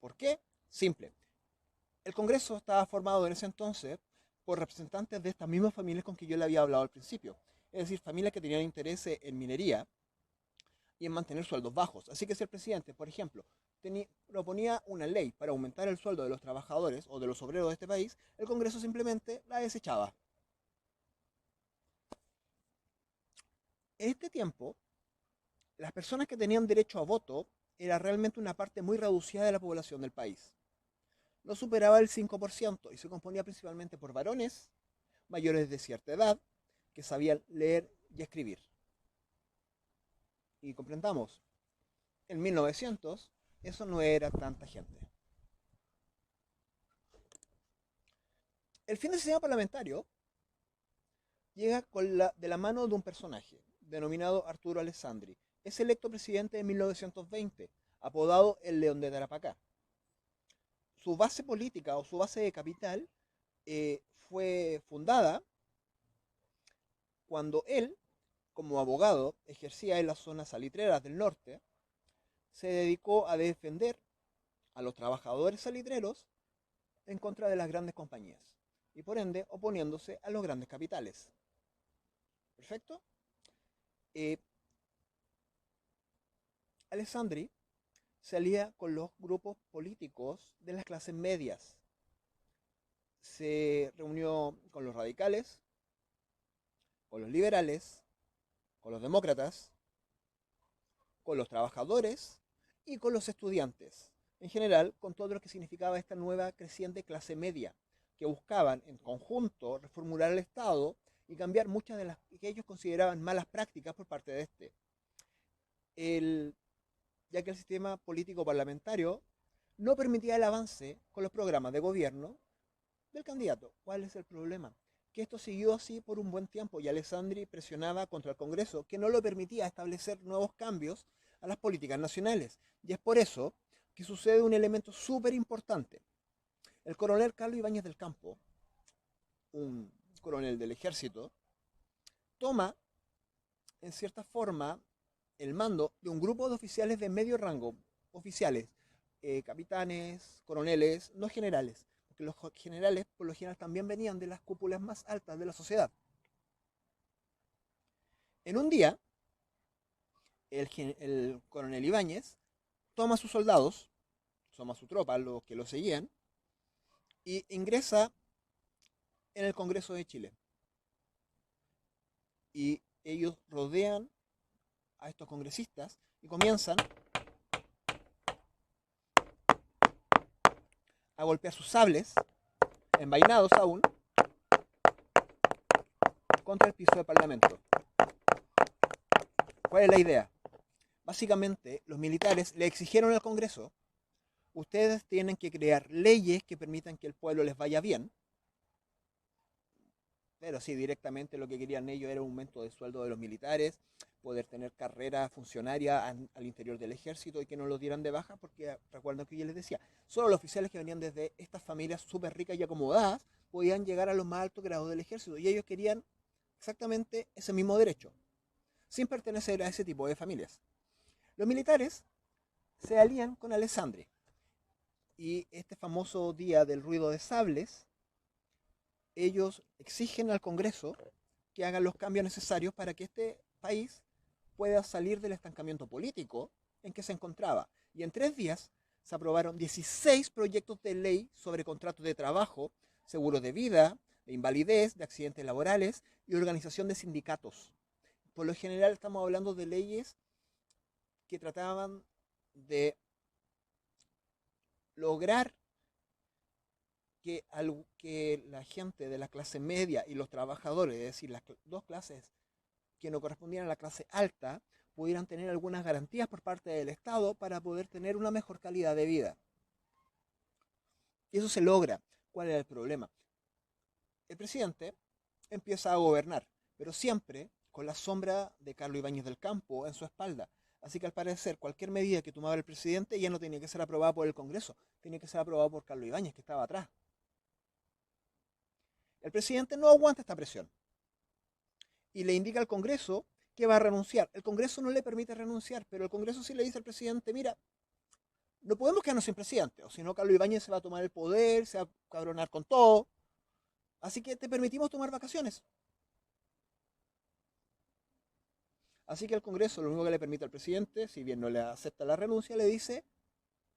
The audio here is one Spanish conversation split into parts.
¿Por qué? Simple. El Congreso estaba formado en ese entonces por representantes de estas mismas familias con que yo le había hablado al principio. Es decir, familias que tenían interés en minería y en mantener sueldos bajos. Así que si el presidente, por ejemplo, proponía una ley para aumentar el sueldo de los trabajadores o de los obreros de este país, el Congreso simplemente la desechaba. En este tiempo, las personas que tenían derecho a voto era realmente una parte muy reducida de la población del país. No superaba el 5% y se componía principalmente por varones mayores de cierta edad que sabían leer y escribir. Y comprendamos, en 1900 eso no era tanta gente. El fin del sistema parlamentario llega de la mano de un personaje denominado Arturo Alessandri. Es electo presidente en 1920, apodado el León de Tarapacá. Su base política o su base de capital fue fundada cuando él, como abogado, ejercía en las zonas salitreras del norte, se dedicó a defender a los trabajadores salitreros en contra de las grandes compañías y por ende oponiéndose a los grandes capitales. ¿Perfecto? Eh, Alessandri se alía con los grupos políticos de las clases medias. Se reunió con los radicales, con los liberales, con los demócratas, con los trabajadores y con los estudiantes. En general, con todo lo que significaba esta nueva creciente clase media, que buscaban en conjunto reformular el Estado y cambiar muchas de las que ellos consideraban malas prácticas por parte de este. El, ya que el sistema político parlamentario no permitía el avance con los programas de gobierno del candidato. ¿Cuál es el problema? Que esto siguió así por un buen tiempo y Alessandri presionaba contra el Congreso que no lo permitía establecer nuevos cambios a las políticas nacionales. Y es por eso que sucede un elemento súper importante. El coronel Carlos Ibáñez del Campo, un coronel del ejército, toma en cierta forma el mando de un grupo de oficiales de medio rango, oficiales, capitanes, coroneles, no generales, porque los generales por lo general también venían de las cúpulas más altas de la sociedad. En un día, el coronel Ibáñez toma a sus soldados, toma a su tropa, los que lo seguían, y ingresa en el Congreso de Chile. Y ellos rodean a estos congresistas y comienzan a golpear sus sables, envainados aún, contra el piso del Parlamento. ¿Cuál es la idea? Básicamente, los militares le exigieron al Congreso, ustedes tienen que crear leyes que permitan que el pueblo les vaya bien, pero sí, directamente lo que querían ellos era un aumento de sueldo de los militares, poder tener carrera funcionaria al interior del ejército y que no los dieran de baja, porque recuerden que yo les decía, solo los oficiales que venían desde estas familias súper ricas y acomodadas podían llegar a los más altos grados del ejército y ellos querían exactamente ese mismo derecho, sin pertenecer a ese tipo de familias. Los militares se alían con Alessandri y este famoso día del ruido de sables, ellos exigen al Congreso que hagan los cambios necesarios para que este país pueda salir del estancamiento político en que se encontraba. Y en 3 días se aprobaron 16 proyectos de ley sobre contratos de trabajo, seguros de vida, de invalidez, de accidentes laborales y organización de sindicatos. Por lo general estamos hablando de leyes que trataban de lograr que la gente de la clase media y los trabajadores, es decir, las dos clases que no correspondían a la clase alta, pudieran tener algunas garantías por parte del Estado para poder tener una mejor calidad de vida. Y eso se logra. ¿Cuál era el problema? El presidente empieza a gobernar, pero siempre con la sombra de Carlos Ibáñez del Campo en su espalda. Así que al parecer cualquier medida que tomaba el presidente ya no tenía que ser aprobada por el Congreso, tenía que ser aprobada por Carlos Ibáñez, que estaba atrás. El presidente no aguanta esta presión y le indica al Congreso que va a renunciar. El Congreso no le permite renunciar, pero el Congreso sí le dice al presidente, mira, no podemos quedarnos sin presidente, o si no, Carlos Ibáñez se va a tomar el poder, se va a cabronar con todo. Así que te permitimos tomar vacaciones. Así que el Congreso lo único que le permite al presidente, si bien no le acepta la renuncia, le dice,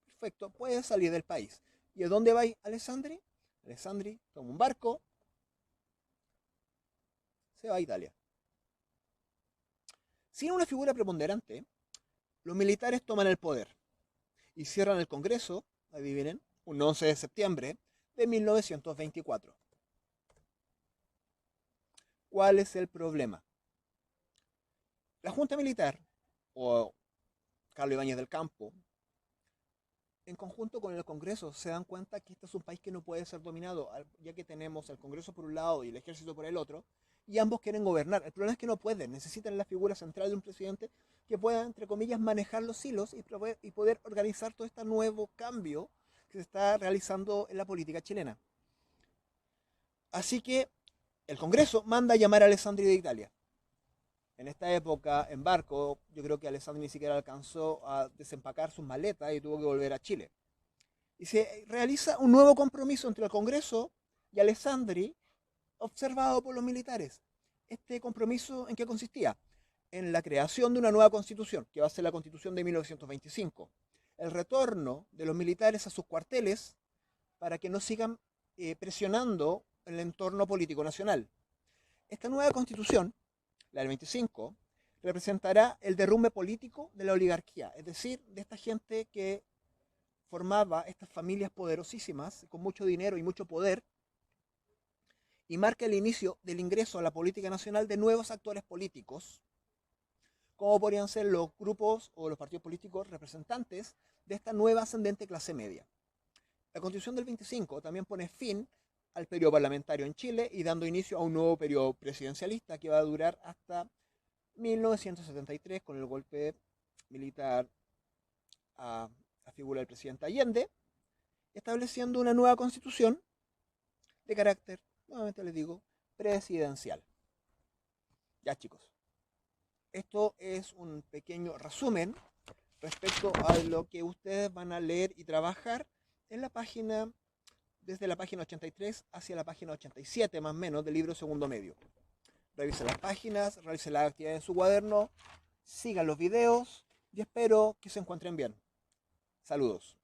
perfecto, puedes salir del país. ¿Y a dónde va Alessandri? Alessandri toma un barco, se va a Italia. Sin una figura preponderante, los militares toman el poder y cierran el Congreso, adivinen, un 11 de septiembre de 1924. ¿Cuál es el problema? La Junta Militar, o Carlos Ibáñez del Campo, en conjunto con el Congreso, se dan cuenta que este es un país que no puede ser dominado, ya que tenemos el Congreso por un lado y el Ejército por el otro, y ambos quieren gobernar. El problema es que no pueden, necesitan la figura central de un presidente que pueda, entre comillas, manejar los hilos y poder organizar todo este nuevo cambio que se está realizando en la política chilena. Así que el Congreso manda a llamar a Alessandri de Italia. En esta época, en barco, yo creo que Alessandri ni siquiera alcanzó a desempacar sus maletas y tuvo que volver a Chile. Y se realiza un nuevo compromiso entre el Congreso y Alessandri, observado por los militares. ¿Este compromiso en qué consistía? En la creación de una nueva constitución, que va a ser la constitución de 1925. El retorno de los militares a sus cuarteles para que no sigan presionando el entorno político nacional. Esta nueva constitución, la del 25, representará el derrumbe político de la oligarquía, es decir, de esta gente que formaba estas familias poderosísimas, con mucho dinero y mucho poder, y marca el inicio del ingreso a la política nacional de nuevos actores políticos, como podrían ser los grupos o los partidos políticos representantes de esta nueva ascendente clase media. La Constitución del 25 también pone fin al periodo parlamentario en Chile y dando inicio a un nuevo periodo presidencialista que va a durar hasta 1973 con el golpe militar a la figura del presidente Allende, estableciendo una nueva constitución de carácter, nuevamente les digo, presidencial. Ya, chicos, esto es un pequeño resumen respecto a lo que ustedes van a leer y trabajar en la página, desde la página 83 hacia la página 87 más o menos del libro segundo medio. Revisen las páginas, realicen las actividades en su cuaderno, sigan los videos y espero que se encuentren bien. Saludos.